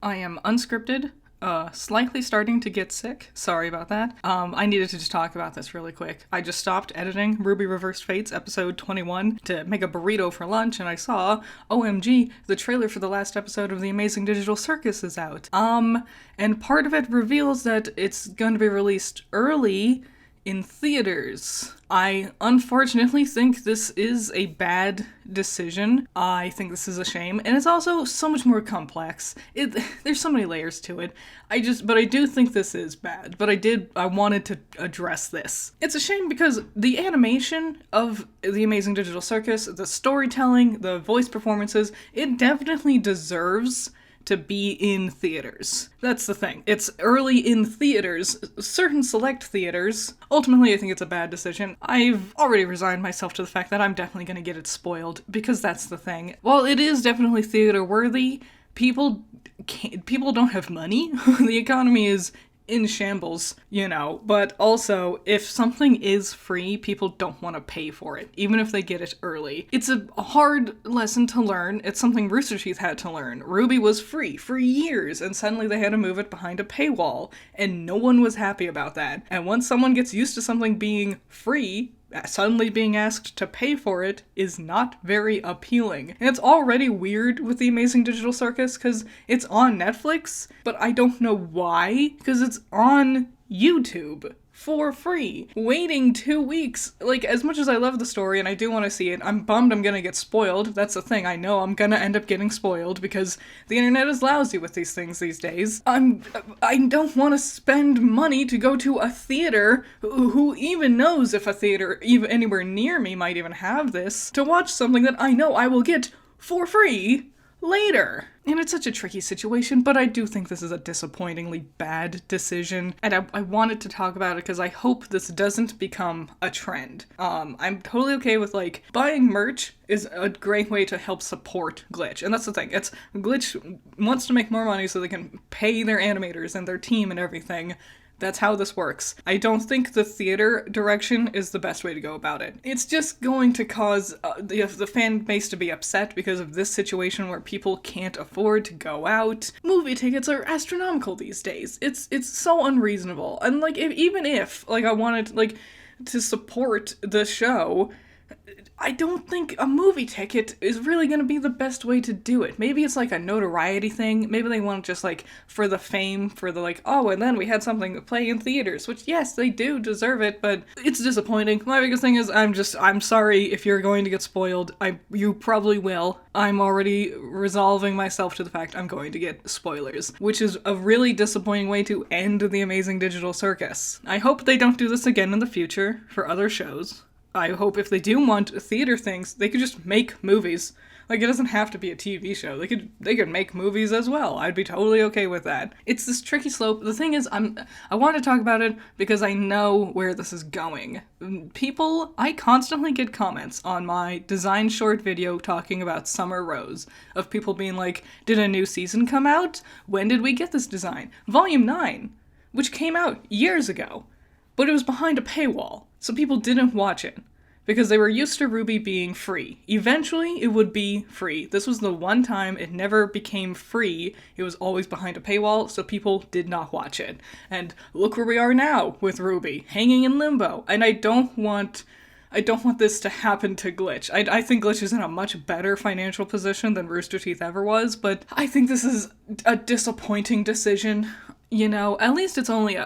I am unscripted, slightly starting to get sick. Sorry about that. I needed to just talk about this really quick. I just stopped editing Ruby Reversed Fates episode 21 to make a burrito for lunch, and I saw, OMG, the trailer for the last episode of the Amazing Digital Circus is out. And part of it reveals that it's going to be released early in theaters. I unfortunately think this is a bad decision. I think this is a shame, and it's also so much more complex. There's so many layers to it. But I do think this is bad. But I wanted to address this. It's a shame because the animation of the Amazing Digital Circus, the storytelling, the voice performances, it definitely deserves to be in theaters. That's the thing. It's early in theaters, certain select theaters. Ultimately, I think it's a bad decision. I've already resigned myself to the fact that I'm definitely going to get it spoiled, because that's the thing. While it is definitely theater worthy, people don't have money. The economy is in shambles, but also, if something is free, people don't want to pay for it, even if they get it early. It's a hard lesson to learn. It's something Rooster Teeth had to learn. Ruby was free for years, and suddenly they had to move it behind a paywall, and no one was happy about that. And once someone gets used to something being free, suddenly being asked to pay for it is not very appealing. And it's already weird with the Amazing Digital Circus because it's on Netflix, but I don't know why, because it's on YouTube for free. Waiting 2 weeks, as much as I love the story and I do want to see it, I'm bummed I'm gonna get spoiled. That's the thing, I know I'm gonna end up getting spoiled because the internet is lousy with these things these days. I don't want to spend money to go to a theater who even knows if a theater even anywhere near me might even have this, to watch something that I know I will get for free later. And it's such a tricky situation, but I do think this is a disappointingly bad decision, and I wanted to talk about it because I hope this doesn't become a trend. I'm totally okay with, buying merch is a great way to help support Glitch, and that's the thing. Glitch wants to make more money so they can pay their animators and their team and everything. That's how this works. I don't think the theater direction is the best way to go about it. It's just going to cause the fan base to be upset because of this situation where people can't afford to go out. Movie tickets are astronomical these days. It's so unreasonable. And even if I wanted to support the show, I don't think a movie ticket is really going to be the best way to do it. Maybe it's a notoriety thing. Maybe they want it just for the fame, for the and then we had something play in theaters, which yes, they do deserve it, but it's disappointing. My biggest thing is I'm sorry if you're going to get spoiled. You probably will. I'm already resolving myself to the fact I'm going to get spoilers, which is a really disappointing way to end the Amazing Digital Circus. I hope they don't do this again in the future for other shows. I hope if they do want theater things, they could just make movies. It doesn't have to be a TV show. They could make movies as well. I'd be totally okay with that. It's this tricky slope. The thing is, I want to talk about it because I know where this is going. I constantly get comments on my design short video talking about Summer Rose, of people being like, did a new season come out? When did we get this design? Volume 9, which came out years ago, but it was behind a paywall. So people didn't watch it because they were used to Ruby being free. Eventually, it would be free. This was the one time it never became free. It was always behind a paywall, so people did not watch it. And look where we are now with Ruby, hanging in limbo. And I don't want this to happen to Glitch. I think Glitch is in a much better financial position than Rooster Teeth ever was, but I think this is a disappointing decision. At least it's only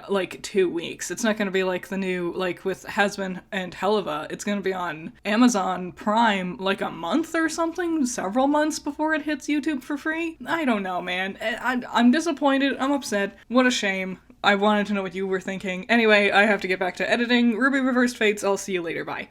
2 weeks. It's not going to be like the new, with Hasbin and Helva. It's going to be on Amazon Prime a month or something, several months before it hits YouTube for free. I don't know, man. I'm disappointed. I'm upset. What a shame. I wanted to know what you were thinking. Anyway, I have to get back to editing. Ruby Reversed Fates. I'll see you later. Bye.